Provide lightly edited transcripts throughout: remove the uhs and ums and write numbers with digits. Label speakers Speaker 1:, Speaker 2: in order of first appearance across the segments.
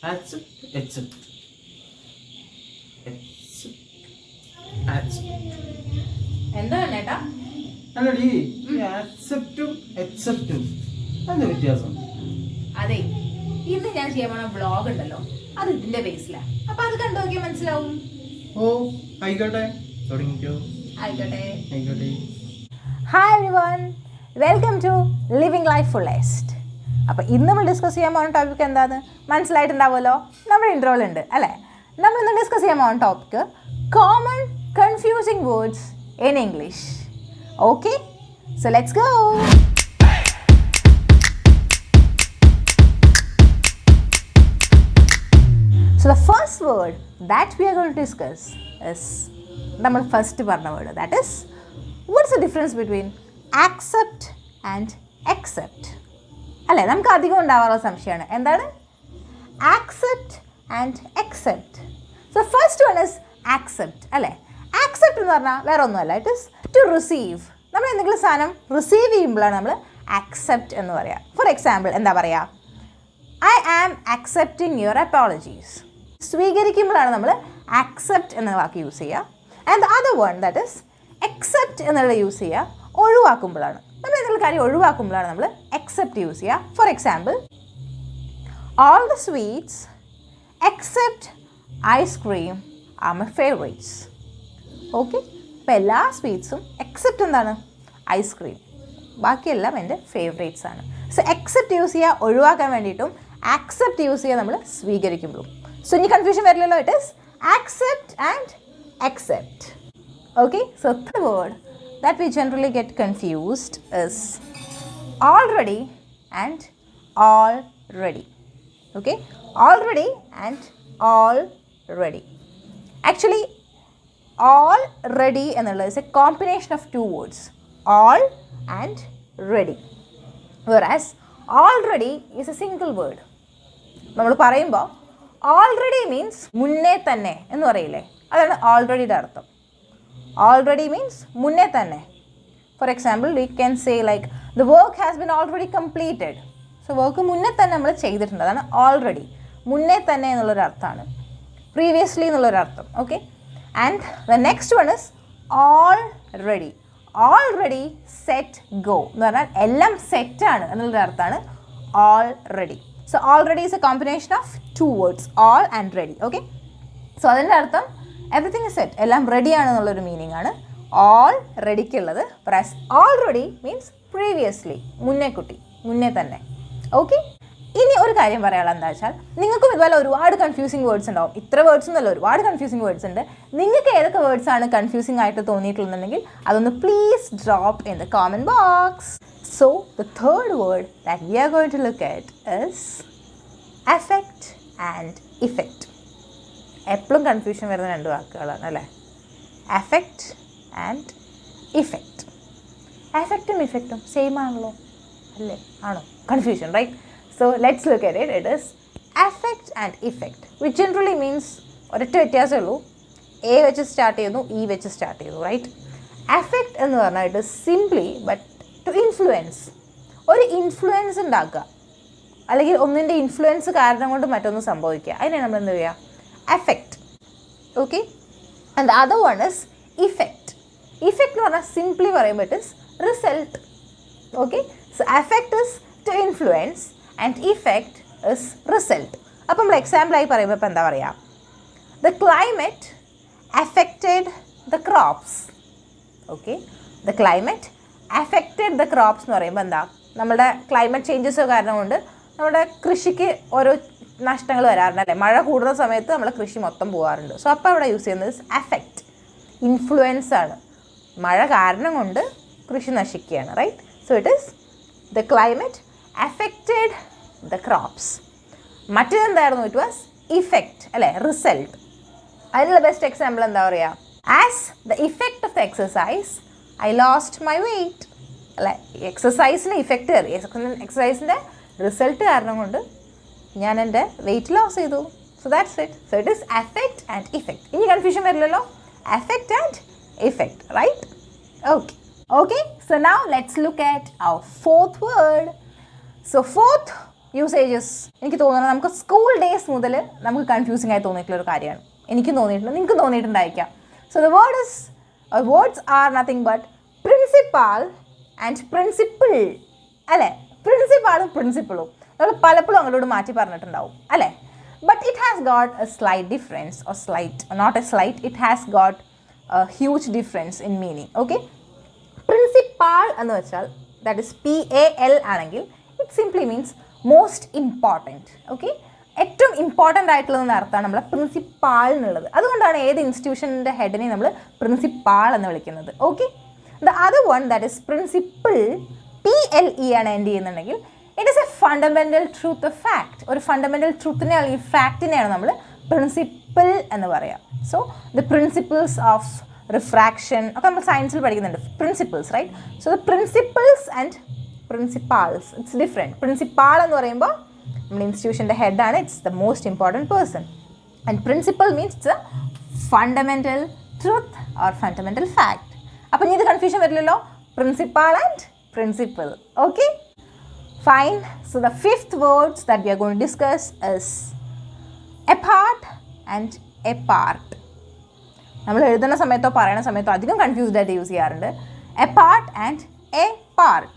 Speaker 1: accept, accept, accept, accept.
Speaker 2: എന്താണ് ഏട്ടാ?
Speaker 1: അല്ലടി ആക്സെപ്റ്റും എക്സെപ്റ്റും അതിന്റെ വ്യത്യാസം.
Speaker 2: അതെ, ഇന്ന് ഞാൻ ചെയ്യാൻ പോണ വ്ളോഗ് ഉണ്ടല്ലോ, അത് ഇതിന്റെ ബേസിലാ. അപ്പൊ അത് കണ്ടു നോക്കിയാൽ മനസ്സിലാവും.
Speaker 1: ഓ ആയിക്കോട്ടെ, തുടങ്ങിക്കോ.
Speaker 2: ആയിക്കോട്ടെ.
Speaker 1: ആയിക്കോട്ടെ.
Speaker 2: Hi everyone, welcome to living life fullest. അപ്പോൾ ഇന്ന് നമ്മൾ ഡിസ്കസ് ചെയ്യാൻ പോകുന്ന ടോപ്പിക് എന്താണെന്ന് മനസ്സിലായിട്ടുണ്ടാവുമല്ലോ. നമ്മുടെ ഇൻട്രോയിലുണ്ട് അല്ലേ. നമ്മൾ ഇന്ന് ഡിസ്കസ് ചെയ്യാൻ പോകുന്ന topic common confusing words in English. Okay, so let's go. So the first word that we are going to discuss is നമ്മൾ ഫസ്റ്റ് പറഞ്ഞ word, that is what's the difference between accept and except അല്ലേ. നമുക്ക് അധികം ഉണ്ടാവാറുള്ള സംശയമാണ് എന്താണ് accept and except. So first one is accept അല്ലേ. Accept എന്ന് പറഞ്ഞാൽ വേറെ ഒന്നുമല്ല, ഇറ്റ് ഇസ് ടു റിസീവ്. നമ്മൾ എന്തെങ്കിലും സാധനം റിസീവ് ചെയ്യുമ്പോഴാണ് നമ്മൾ ആക്സെപ്റ്റ് എന്ന് പറയുക. ഫോർ എക്സാമ്പിൾ എന്താ പറയുക, I am accepting your apologies. സ്വീകരിക്കുമ്പോഴാണ് നമ്മൾ ആക്സെപ്റ്റ് എന്ന വാക്ക് യൂസ് ചെയ്യുക. And the other one that is except എന്നുള്ള യൂസ് ചെയ്യുക ഒഴിവാക്കുമ്പോഴാണ്. നമ്മൾ എന്തെങ്കിലും കാര്യം ഒഴിവാക്കുമ്പോഴാണ് നമ്മൾ എക്സെപ്റ്റ് യൂസ് ചെയ്യുക. For example, all the sweets except ice cream are my favourites. Okay, അപ്പോൾ എല്ലാ സ്വീറ്റ്സും എക്സെപ്റ്റ് എന്താണ് ഐസ്ക്രീം, ബാക്കിയെല്ലാം എൻ്റെ ഫേവറേറ്റ്സ് ആണ്. സോ എക്സെപ്റ്റ് യൂസ് ചെയ്യുക ഒഴിവാക്കാൻ വേണ്ടിയിട്ടും ആക്സെപ്റ്റ് യൂസ് ചെയ്യുക നമ്മൾ സ്വീകരിക്കുമ്പോഴും. സോ ഇനി കൺഫ്യൂഷൻ വരില്ലല്ലോ, it is accept and except. Okay, so the word that we generally get confused is already and already. Okay, already and already. Actually, already is a combination of two words, all and ready, whereas already is a single word. നമ്മൾ പറയുമ്പോൾ already means മുന്നേ തന്നെ എന്ന് പറയില്ലേ, അതാണ് alreadyയുടെ അർത്ഥം. Already means മുന്നേ തന്നെ. For example, we can say like the work has been already completed. So work മുന്നേ തന്നെ നമ്മൾ ചെയ്തിട്ടുണ്ട്, അതാണ് already. മുന്നേ തന്നെ എന്നുള്ളൊരു അർത്ഥമാണ്, previously എന്നുള്ളൊരു അർത്ഥം. Okay, and the next one is already. Already set go എന്ന് പറഞ്ഞാൽ എല്ലാം സെറ്റാണ് എന്നുള്ളൊരു അർത്ഥമാണ് already. So already is a combination of two words, all and ready. Okay, so അതിൻ്റെ അർത്ഥം എവറിത്തിങ് ഇസ് സെറ്റ്, എല്ലാം റെഡി ആണെന്നുള്ളൊരു മീനിങ് ആണ് ഓൾ റെഡിക്കുള്ളത്. പ്രസ് ഓൾറെഡി മീൻസ് പ്രീവിയസ്ലി, മുന്നേ തന്നെ. ഓക്കെ, ഇനി ഒരു കാര്യം പറയാനുള്ളത് എന്താ വെച്ചാൽ, നിങ്ങൾക്കും ഇതുപോലെ ഒരുപാട് കൺഫ്യൂസിങ് വേർഡ്സ് ഉണ്ടാവും. ഇത്ര വേർഡ്സ് എന്നല്ല, ഒരുപാട് കൺഫ്യൂസിങ് വേർഡ്സ് ഉണ്ട്. നിങ്ങൾക്ക് ഏതൊക്കെ വേർഡ്സ് ആണ് കൺഫ്യൂസിങ് ആയിട്ട് തോന്നിയിട്ടുണ്ടെങ്കിൽ അതൊന്ന് please drop in the comment box. So the third word that we are going to look at is affect and effect. എപ്പോഴും കൺഫ്യൂഷൻ വരുന്ന രണ്ട് വാക്കുകളാണ് അല്ലേ, അഫെക്റ്റ് ആൻഡ് ഇഫെക്റ്റ്. അഫെക്റ്റും ഇഫെക്റ്റും സെയിം ആണല്ലോ അല്ലേ, ആണോ? Confusion, right? So let's look at it. It is affect and effect, which generally means ഒരൊറ്റ വ്യത്യാസമേ ഉള്ളൂ, എ വെച്ച് സ്റ്റാർട്ട് ചെയ്യുന്നു, ഇ വെച്ച് സ്റ്റാർട്ട് ചെയ്യുന്നു, റൈറ്റ്? അഫെക്റ്റ് എന്ന് പറഞ്ഞാൽ it is simply but to influence, ഒരു ഇൻഫ്ലുവൻസ് ഉണ്ടാക്കുക, അല്ലെങ്കിൽ ഒന്നിൻ്റെ ഇൻഫ്ലുവൻസ് കാരണം കൊണ്ട് മറ്റൊന്ന് സംഭവിക്കുക, അതിനെ നമ്മൾ എന്ത് ചെയ്യുക, affect. Okay, and the other one is effect. Effect എന്ന് പറഞ്ഞാൽ സിംപ്ലി പറയുമ്പോൾ it is result. Okay, so affect is to influence and effect is result. അപ്പോൾ നമ്മൾ എക്സാമ്പിളായി പറയുമ്പോൾ ഇപ്പോൾ എന്താ പറയുക, the climate affected the crops. Okay, the climate affected the crops എന്ന് പറയുമ്പോൾ എന്താ, നമ്മുടെ ക്ലൈമറ്റ് ചേഞ്ചസ് കാരണം കൊണ്ട് നമ്മുടെ കൃഷിക്ക് ഓരോ നഷ്ടങ്ങൾ വരാറുണ്ട് അല്ലേ. മഴ കൂടുന്ന സമയത്ത് നമ്മളെ കൃഷി മൊത്തം പോകാറുണ്ട്. സോ അപ്പോൾ അവിടെ യൂസ് ചെയ്യുന്നത് അഫെക്റ്റ്, ഇൻഫ്ലുവൻസ് ആണ്, മഴ കാരണം കൊണ്ട് കൃഷി നശിക്കുകയാണ്, right? So it is the climate affected the crops. മറ്റേതെന്തായിരുന്നു, ഇറ്റ് വാസ് ഇഫെക്റ്റ് അല്ലേ, റിസൾട്ട്. അതിനുള്ള ബെസ്റ്റ് എക്സാമ്പിൾ എന്താ പറയുക, as the effect of the exercise I lost my weight അല്ലേ. എക്സസൈസിന് ഇഫക്റ്റ് കയറി, എക്സസൈസിൻ്റെ റിസൾട്ട് കാരണം കൊണ്ട് ഞാൻ എൻ്റെ വെയിറ്റ് ലോസ് ചെയ്തു. So that's it. So it is affect and effect. ഇനി കൺഫ്യൂഷൻ വരില്ലല്ലോ, affect and effect, right? Okay, okay, so now let's look at our fourth word. So fourth usages എനിക്ക് തോന്നുന്നത് നമുക്ക് സ്കൂൾ ഡേയ്സ് മുതൽ നമുക്ക് confusing ആയി തോന്നിയിട്ടുള്ള ഒരു കാര്യമാണ്. എനിക്കും തോന്നിയിട്ടുണ്ട്, നിങ്ങൾക്കും തോന്നിയിട്ടുണ്ടായിരിക്കാം. So the words are nothing but principal and principle അല്ലേ? പ്രിൻസിപ്പാളും പ്രിൻസിപ്പിളും നമ്മൾ പലപ്പോഴും അങ്ങോട്ട് മാറ്റി പറഞ്ഞിട്ടുണ്ടാവും അല്ലേ? But it has got a slight difference or slight not a slight, it has got a huge difference in meaning. Okay, principal എന്ന് വെച്ചാൽ ദാറ്റ് ഇസ് PAL ആണെങ്കിൽ it simply means most important. Okay, ഏറ്റവും important ആയിട്ടുള്ളതെന്ന് അർത്ഥമാണ് നമ്മളെ principal എന്നുള്ളത്. അതുകൊണ്ടാണ് ഏത് ഇൻസ്റ്റിറ്റ്യൂഷൻ്റെ ഹെഡിനെ നമ്മൾ പ്രിൻസിപ്പാൾ എന്ന് വിളിക്കുന്നത്. Okay, the other one that is principle, PLE ആണ് എൻഡ് ചെയ്യുന്നുണ്ടെങ്കിൽ it is a fundamental truth of fact. ഒരു ഫണ്ടമെൻ്റൽ ട്രൂത്തിനെ അല്ലെങ്കിൽ ഫാക്റ്റിനെയാണ് നമ്മൾ പ്രിൻസിപ്പിൾ എന്ന് പറയുക. So the principles of refraction ഒക്കെ നമ്മൾ സയൻസിൽ പഠിക്കുന്നുണ്ട്, principles right. So the principles and principals it's different. Principal എന്ന് പറയുമ്പോൾ നമ്മുടെ ഇൻസ്റ്റിറ്റ്യൂഷൻ്റെ ഹെഡാണ്, it's the most important person. And principle means it's a fundamental truth or fundamental fact. അപ്പം ഇനി ഇത് കൺഫ്യൂഷൻ വരില്ലല്ലോ, principal and principle. Okay, fine. So the fifth words that we are going to discuss is apart and apart. നമ്മൾ എഴുതുന്ന സമയത്തോ പറയുന്ന സമയത്തോ അധികം കൺഫ്യൂസ്ഡ് ആയിട്ട് യൂസ് ചെയ്യാറുണ്ട്. apart and a part.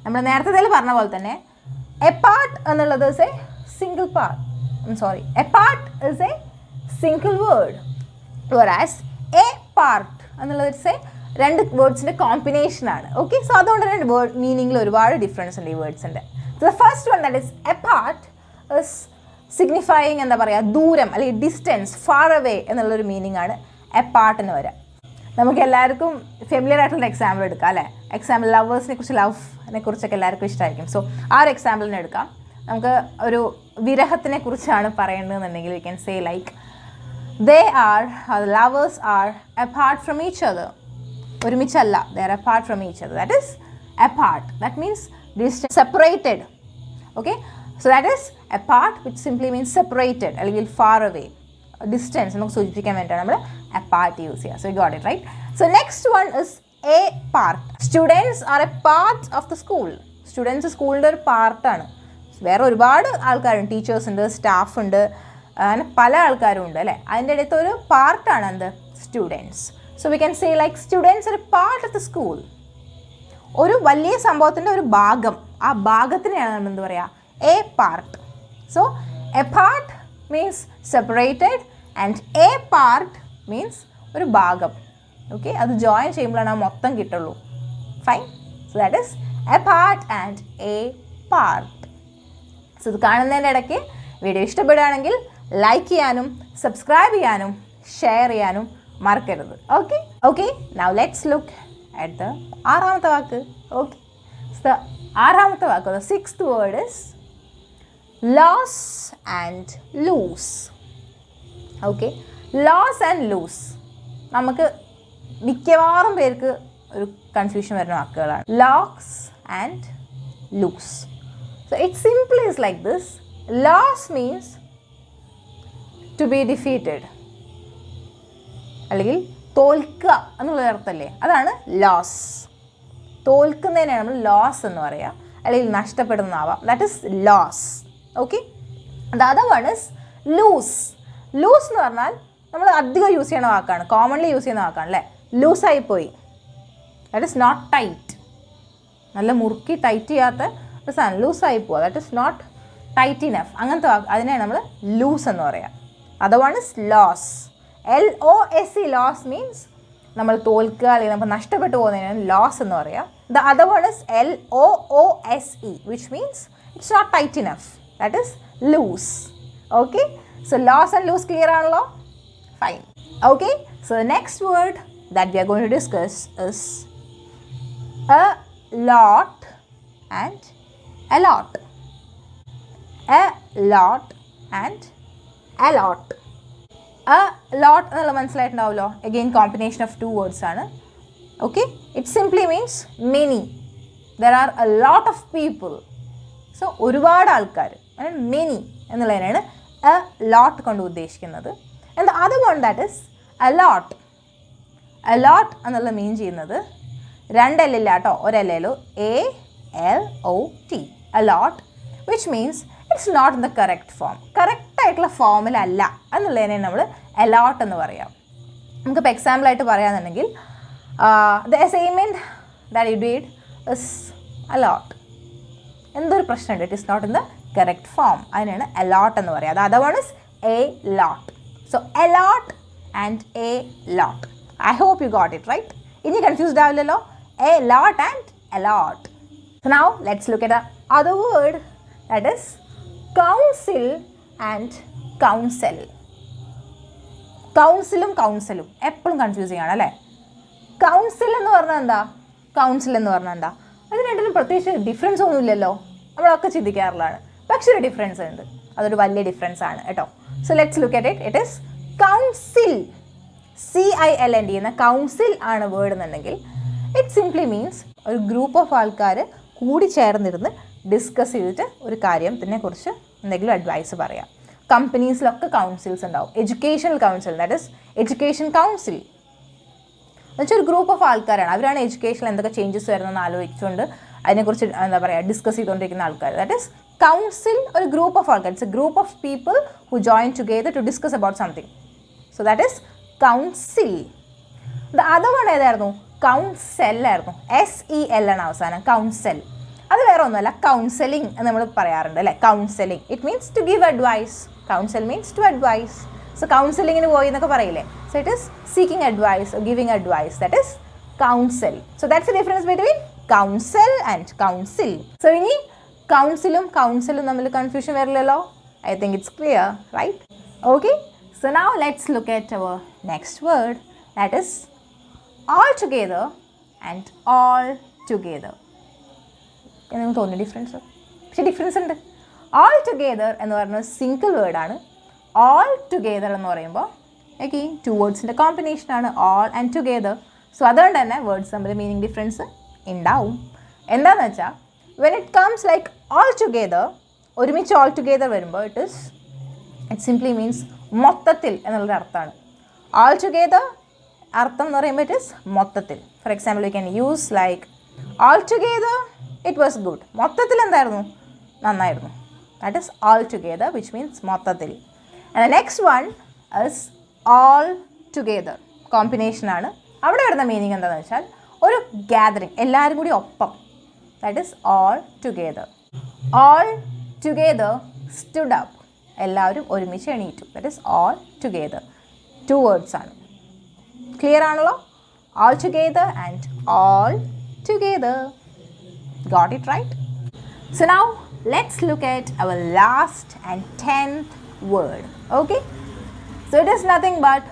Speaker 2: നമ്മൾ നേരത്തെ പറഞ്ഞ പോലെ തന്നെ apart എന്നുള്ളത് is a single part. apart is a single word, whereas a part എന്നുള്ളത് is a രണ്ട് വേർഡ്സിൻ്റെ കോമ്പിനേഷനാണ്. ഓക്കെ, സോ അതുകൊണ്ട് തന്നെ വേർഡ് മീനിങ്ങിൽ ഒരുപാട് ഡിഫറൻസ് ഉണ്ട് ഈ വേർഡ്സിൻ്റെ. The first one that is apart is signifying എന്താ പറയുക, ദൂരം അല്ലെങ്കിൽ ഡിസ്റ്റൻസ്, ഫാർ അവേ എന്നുള്ളൊരു മീനിങ് ആണ് എപ്പാർട്ടിന് വരാം. നമുക്ക് എല്ലാവർക്കും ഫെമിലിയർ ആയിട്ടുള്ള എക്സാമ്പിൾ എടുക്കാം അല്ലേ? എക്സാമ്പിൾ ലവേഴ്സിനെ കുറിച്ച്, ലവിനെ കുറിച്ചൊക്കെ എല്ലാവർക്കും ഇഷ്ടമായിരിക്കും. സോ ആ ഒരു എക്സാമ്പിളിനെ എടുക്കാം. നമുക്ക് ഒരു വിരഹത്തിനെ കുറിച്ചാണ് പറയേണ്ടതെന്നുണ്ടെങ്കിൽ we can say like lovers are apart from each other. ഒരുമിച്ചല്ല, they are apart from each other. That is apart. That means distant, separated. Okay, so that is apart, which simply means separated അല്ലെങ്കിൽ far away, distance നമുക്ക് സൂചിപ്പിക്കാൻ വേണ്ടിയിട്ടാണ് നമ്മൾ apart use ചെയ്യുക. So you got it right. So next one is a part. Students are a part of the school. Students സ്കൂളിൻ്റെ ഒരു പാർട്ടാണ്. വേറെ ഒരുപാട് ആൾക്കാരുണ്ട്, ടീച്ചേഴ്സ് ഉണ്ട്, സ്റ്റാഫ് ഉണ്ട്, അങ്ങനെ പല ആൾക്കാരും ഉണ്ട് അല്ലേ? അതിൻ്റെ അടുത്ത് ഒരു പാർട്ടാണ് എന്ത്, students. So we can say like students are a part of the school. ഒരു വലിയ സംഭവത്തിൻ്റെ ഒരു ഭാഗം, ആ ഭാഗത്തിനെയാണ് നമ്മൾ എന്ത് പറയുക, A part. So A part means separated and A part means ഒരു ഭാഗം. ഓക്കെ, അത് ജോയിൻ ചെയ്യുമ്പോഴാണ് ആ മൊത്തം കിട്ടുള്ളൂ. Fine. So that is A part and A part. So ഇത് കാണുന്നതിൻ്റെ ഇടയ്ക്ക് വീഡിയോ ഇഷ്ടപ്പെടുകയാണെങ്കിൽ ലൈക്ക് ചെയ്യാനും സബ്സ്ക്രൈബ് ചെയ്യാനും ഷെയർ ചെയ്യാനും മറക്കരുത്. Okay, now let's look at the ആറാമത്തെ വാക്ക്. ഓക്കെ, ദ ആറാമത്തെ വാക്ക്, the sixth word is loss and loose. Okay, loss and loose നമുക്ക് മിക്കവാറും പേർക്ക് ഒരു കൺഫ്യൂഷൻ വരുന്ന വാക്കുകളാണ്. Loss and loose. So it simply is like this. Loss means to be defeated അല്ലെങ്കിൽ തോൽക്കുക എന്നുള്ള അർത്ഥമല്ലേ, അതാണ് ലോസ്. തോൽക്കുന്നതിനാണ് നമ്മൾ ലോസ് എന്ന് പറയുക, അല്ലെങ്കിൽ നഷ്ടപ്പെടുന്നതാവാം. That is loss. Okay, the other one is loose. Loose എന്ന് പറഞ്ഞാൽ നമ്മൾ അധികം യൂസ് ചെയ്യുന്ന വാക്കാണ്, കോമൺലി യൂസ് ചെയ്യുന്ന വാക്കാണ് അല്ലേ? ലൂസായിപ്പോയി, ദാറ്റ് ഇസ് നോട്ട് ടൈറ്റ്. നല്ല മുറുക്കി ടൈറ്റ് ചെയ്യാത്ത ഒരു സാധനം ലൂസായി പോവുക, that is not tight enough. അങ്ങനത്തെ വാക്ക് അതിനെയാണ് നമ്മൾ ലൂസ് എന്ന് പറയുക. Other one is lose. LOSE, lose means നമ്മൾ തോൽക്കുക അല്ലെങ്കിൽ നമുക്ക് നഷ്ടപ്പെട്ടു പോകുന്നതിനാണ് ലോസ് എന്ന് പറയുക. The other one is LOOSE, which means it's not tight enough, that is loose. Okay, so lose and loose clear ആണല്ലോ? Fine. Okay, so the next word that we are going to discuss is a lot and alot. A lot and alot. A lot എന്നുള്ള മനസ്സിലായിട്ടുണ്ടാവുമല്ലോ. Again combination of two words ആണ്. Okay, it simply means many. There are a lot of people. So ഒരുപാട് ആൾക്കാർ, many എന്നുള്ളതിനാണ് a lot കൊണ്ട് ഉദ്ദേശിക്കുന്നത്. And other one that is alot. Alot എന്നുള്ള mean ചെയ്യുന്നത് രണ്ട് എല്ലില്ല കേട്ടോ, ഒരെല്ലോ, ALOT. Alot. Which means it's not in the correct form. കറക്റ്റായിട്ടുള്ള ഫോമിലല്ല എന്നുള്ളതിനെ നമ്മൾ അലോട്ട് എന്ന് പറയാം. നമുക്കിപ്പോൾ എക്സാമ്പിളായിട്ട് പറയുകയാണെന്നുണ്ടെങ്കിൽ the assignment that you did is alot. എന്തൊരു പ്രശ്നമുണ്ട്, it is not in the correct form, അതിനാണ് അലോട്ട് എന്ന് പറയുക. അത് other one is a lot. So alot and a lot. I hope you got it right. ഇനി confused ആവില്ലല്ലോ. A lot and alot. So now let's look at the other word that is council and counsel. കൗൺസിലും കൗൺസിലും എപ്പോഴും confusing ആണ് അല്ലേ. Council എന്ന് പറഞ്ഞാൽ എന്താ, കൗൺസിൽ എന്ന് പറഞ്ഞാൽ എന്താ, അത് രണ്ടിനും പ്രത്യേകിച്ച് ഡിഫറൻസ് ഒന്നുമില്ലല്ലോ, നമ്മളൊക്കെ ചിന്തിക്കാറുള്ളതാണ്. പക്ഷെ ഒരു ഡിഫറൻസ് ഉണ്ട്, അതൊരു വലിയ ഡിഫറൻസ് ആണ് കേട്ടോ. So let's look at it. It is council. CILND എന്ന കൗൺസിൽ ആണ് വേർഡ് എന്നുണ്ടെങ്കിൽ ഇറ്റ് സിംപ്ലി മീൻസ് ഒരു ഗ്രൂപ്പ് ഓഫ് ആൾക്കാർ കൂടി ചേർന്നിരുന്ന് ഡിസ്കസ് ചെയ്തിട്ട് ഒരു കാര്യത്തിനെ കുറിച്ച് എന്തെങ്കിലും അഡ്വൈസ് പറയാം. കമ്പനീസിലൊക്കെ കൗൺസിൽസ് ഉണ്ടാവും. Educational council, that is education council എന്നുവെച്ചാൽ ഒരു ഗ്രൂപ്പ് ഓഫ് ആൾക്കാരാണ്. അവരാണ് എഡ്യൂക്കേഷനിൽ എന്തൊക്കെ ചേഞ്ചസ് വരുന്നതെന്ന് ആലോചിച്ചുകൊണ്ട് അതിനെക്കുറിച്ച് എന്താ പറയുക ഡിസ്കസ് ചെയ്തുകൊണ്ടിരിക്കുന്ന ആൾക്കാർ. ദാറ്റ് ഇസ് കൗൺസിൽ, ഒരു ഗ്രൂപ്പ് ഓഫ് ആൾക്കാർ. It's a group of people who join together to discuss about something. So that is council. The other one ഏതായിരുന്നു, കൗൺസെൽ ആയിരുന്നു. SEL ആണ് അവസാനം, കൗൺസെൽ. അത് വേറെ ഒന്നുമല്ല, കൗൺസലിംഗ് എന്ന് നമ്മൾ പറയാറുണ്ട് അല്ലേ. Counselling it means to give advice. Counsel means to advise. So കൗൺസിലിങ്ങിന് പോയി എന്നൊക്കെ പറയില്ലേ. So it is seeking advice, giving advice, that is counsel. So that's the difference between counsel and council. So ഇനി കൗൺസിലും കൗൺസിലും തമ്മിൽ കൺഫ്യൂഷൻ വരില്ലല്ലോ. I think it's clear right. Okay, so now let's look at our next word that is all together and all together. എന്ന് തോന്നുന്നു difference, പക്ഷേ difference ഉണ്ട്. all together എന്ന് പറയുന്നത് സിംഗിൾ വേർഡാണ്. all together എന്ന് പറയുമ്പോൾ അഗെയിൻ ടു വേർഡ്സിൻ്റെ കോമ്പിനേഷനാണ് all and together. സോ അതുകൊണ്ട് തന്നെ വേർഡ്സ് തമ്മിൽ മീനിങ് ഡിഫറൻസ് ഉണ്ടാവും. എന്താണെന്ന് വെച്ചാൽ when it comes like all together, ഒരുമിച്ച് all together വരുമ്പോൾ ഇറ്റ് സിംപ്ലി മീൻസ് മൊത്തത്തിൽ എന്നുള്ളൊരു അർത്ഥമാണ്. all together അർത്ഥം എന്ന് പറയുമ്പോൾ ഇറ്റ് ഇസ് മൊത്തത്തിൽ. For example you can use like all together it was good. മൊത്തത്തിൽ എന്തായിരുന്നു, നന്നായിരുന്നു. That is all together which means മൊത്തത്തിൽ. And the next one is all together, കോമ്പിനേഷനാണ്. അവിടെ വരുന്ന മീനിങ് എന്താണെന്ന് വെച്ചാൽ ഒരു ഗ്യാതറിങ്, എല്ലാവരും കൂടി ഒപ്പം. That is all together. All together stood up, എല്ലാവരും ഒരുമിച്ച് എണീറ്റു. That is all together. To words ആണ്. Clear ആണല്ലോ. All together and all together. Got it right? So now let's look at our last and 10th word. Okay? So it is nothing but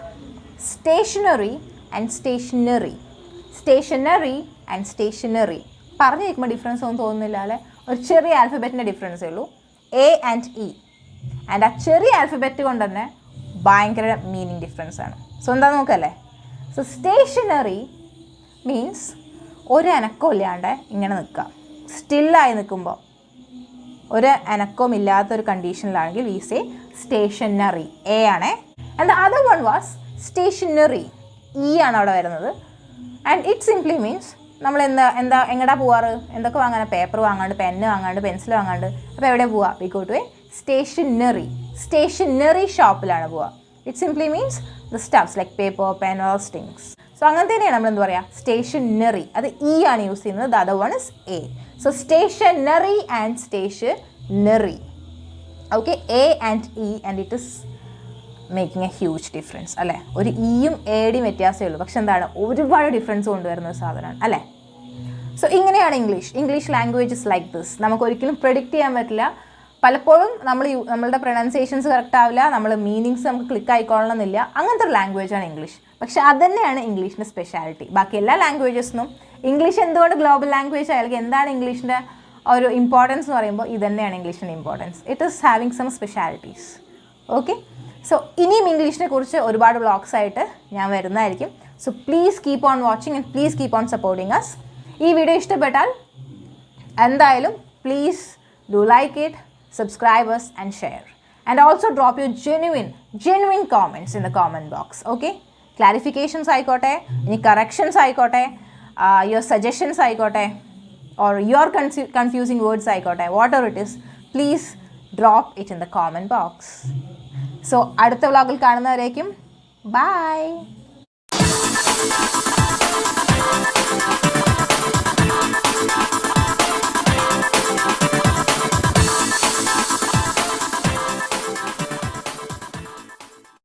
Speaker 2: stationery and stationery. Stationery and stationery. പറഞ്ഞു കേൾക്കുമ്പോൾ difference ഒന്നും തോന്നുന്നില്ല അല്ലേ. ഒരു ചെറിയ ആൽഫബറ്റിൻ്റെ ഡിഫറൻസേ ഉള്ളൂ, A and E. And ആ ചെറിയ ആൽഫബറ്റ് കൊണ്ട് തന്നെ ഭയങ്കര മീനിങ് ഡിഫറൻസ് ആണ്. സോ എന്താ നോക്കല്ലേ. സോ സ്റ്റേഷനറി മീൻസ് ഒരു അനക്കവും ഇല്ലാണ്ട് ഇങ്ങനെ നിൽക്കുക, സ്റ്റില്ലായി നിൽക്കുമ്പോൾ. ഒരു അനക്കവും ഇല്ലാത്തൊരു കണ്ടീഷനിലാണെങ്കിൽ വി സേ സ്റ്റേഷനറി. എ ആണേ. And the other one was stationery. E ആണ് അവിടെ വരുന്നത്. ആൻഡ് ഇറ്റ് സിംപ്ലി മീൻസ് നമ്മൾ എങ്ങടാ പോവാറ്, എന്തൊക്കെ വാങ്ങാൻ, പേപ്പർ വാങ്ങാണ്ട്, പെന്ന് വാങ്ങാണ്ട്, പെൻസിൽ വാങ്ങാണ്ട്. അപ്പോൾ എവിടെ പോവുക, we go to a stationery. Stationery ഷോപ്പിലാണ് പോവുക. It simply means the stuffs like paper, pen or things. So അങ്ങനെ തന്നെയാണ് നമ്മൾ എന്ത് പറയുക, സ്റ്റേഷനറി. അത് ഇ ആണ് യൂസ് ചെയ്യുന്നത്. The other one is A. So stationary and stationery. Okay, A and E, and it is making a huge difference അല്ലേ. ഒരു ഇയും എയുടെയും വ്യത്യാസമേ ഉള്ളൂ, പക്ഷെ എന്താണ് ഒരുപാട് ഡിഫറൻസ് കൊണ്ടുവരുന്ന ഒരു സാധനമാണ് അല്ലേ. സോ ഇങ്ങനെയാണ് English. English language is like this. നമുക്ക് ഒരിക്കലും പ്രെഡിക്റ്റ് ചെയ്യാൻ പറ്റില്ല. പലപ്പോഴും നമ്മളുടെ പ്രൊനൗൺസിയേഷൻസ് കറക്റ്റ് ആവില്ല, നമ്മൾ മീനിങ്സ് നമുക്ക് ക്ലിക്ക് ആയിക്കൊള്ളണമെന്നില്ല. അങ്ങനത്തെ ഒരു ലാംഗ്വേജാണ് ഇംഗ്ലീഷ്. പക്ഷെ അത് തന്നെയാണ് ഇംഗ്ലീഷിൻ്റെ സ്പെഷ്യാലിറ്റി. ബാക്കി എല്ലാ ലാംഗ്വേജസിനും ഇംഗ്ലീഷ് എന്തുകൊണ്ട് ഗ്ലോബൽ ലാംഗ്വേജ് ആയാലും എന്താണ് ഇംഗ്ലീഷിൻ്റെ ഒരു ഇമ്പോർട്ടൻസ് എന്ന് പറയുമ്പോൾ ഇത് തന്നെയാണ് ഇംഗ്ലീഷിൻ്റെ importance. It is having some specialities. Okay, so ഇനിയും ഇംഗ്ലീഷിനെ കുറിച്ച് ഒരുപാട് വ്ളോഗ്സ് ആയിട്ട് ഞാൻ വരുന്നതായിരിക്കും. So please keep on watching and please keep on supporting us. ഈ വീഡിയോ ഇഷ്ടപ്പെട്ടാൽ എന്തായാലും please do like it, subscribe us and share, and also drop your genuine comments in the comment box. Okay, clarifications ആയിക്കോട്ടെ, ഇനി corrections ആയിക്കോട്ടെ, your suggestions ആയിക്കോട്ടെ, or your confusing words ആയിക്കോട്ടെ, whatever it is, please drop it in the comment box. So അടുത്ത വ്ളോഗിൽ കാണുന്നവരേക്കും by.